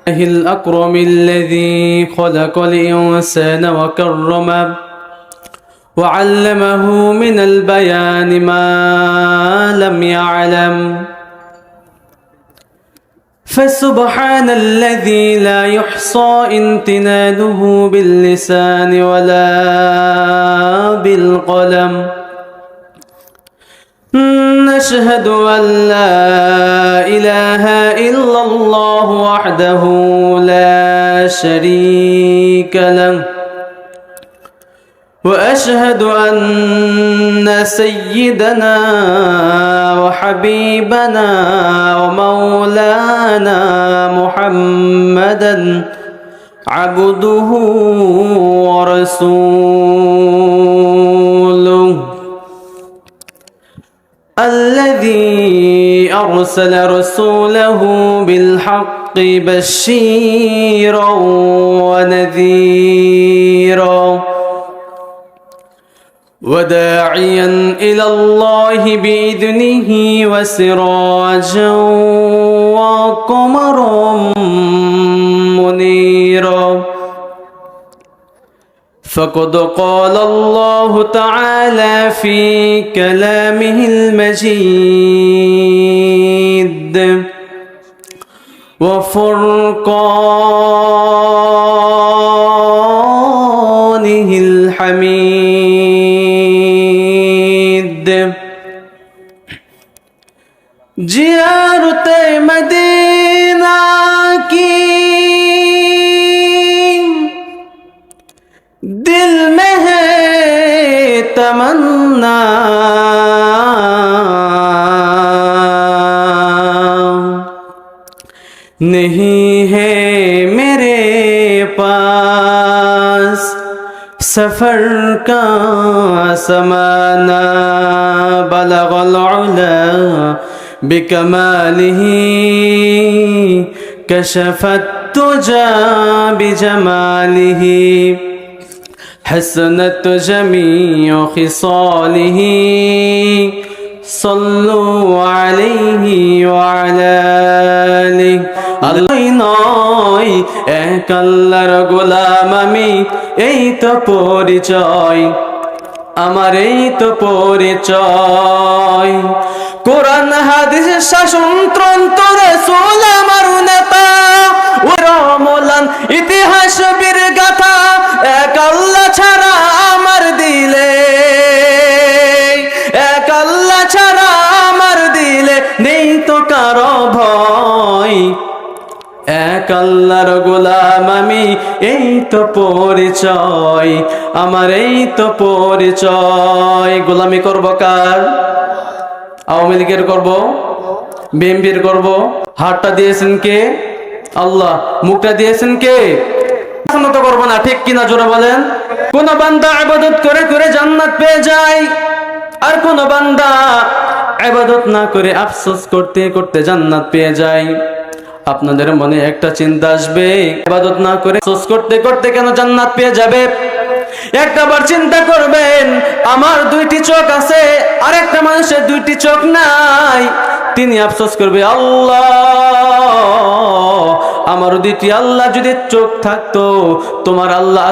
الأكرم الذي خلق الإنسان وكرمه وعلمه من البيان ما لم يعلم فسبحان الذي لا يحصى امتنانه باللسان ولا بالقلم نشهد أن لا إله إلا الله وحده لا شريك له وأشهد أن سيدنا وحبيبنا ومولانا محمدا عبده ورسوله الذي أرسل رسوله بالحق بشيرا ونذيرا وداعيا إلى الله بإذنه وسراجا وقمرا منيرا فقد قال الله تعالى في كلامه المجيد وفرقانه الحميد زيارت مدینہ کی दिल में है तमन्ना नहीं है मेरे पास सफर का समाना बलगल उला बिकमालिही कशफत तुजा बिजमालिही حسنت جميع خصاله صلوا عليه وعلى آله আল্লাহ নয় এক আল্লাহর গোলাম আমি এই তো পরিচয় আমার এই তো পরিচয় কোরআন হাদিস শাসনতন্ত্র রাসূল আমার নেতা রমলান ইতিহাস বীর গাথা এক আল্লাহ ছাড়া আমার দিলে এক আল্লাহ ছাড়া আমার দিলে নেই তো কারো ভয় এক আল্লাহর গোলাম আমি এই তো পরিচয় আমার এই তো পরিচয় গোলামি করব কার আওয়ামী লীগের করব বিএনপির করব হাতটা দিয়েছেন কে আল্লাহ মুখটা দিয়েছেন কে পছন্দ তো করব না ঠিক কিনা জোরে বলেন কোন বান্দা ইবাদত করে করে জান্নাত পেয়ে যায় আর কোন বান্দা ইবাদত না করে আফসোস করতে করতে জান্নাত পেয়ে যায় আপনাদের মনে একটা চিন্তা আসবে ইবাদত না করে আফসোস করতে করতে কেন জান্নাত পেয়ে যাবে একটাবার চিন্তা করবেন আমার দুইটি চোখ আছে আরেকটা মানুষের দুইটি চোখ নাই তিনি আফসোস করবে আল্লাহ আমার দুইটি আল্লাহ যদি চোখ থাকতো তোমার আল্লাহ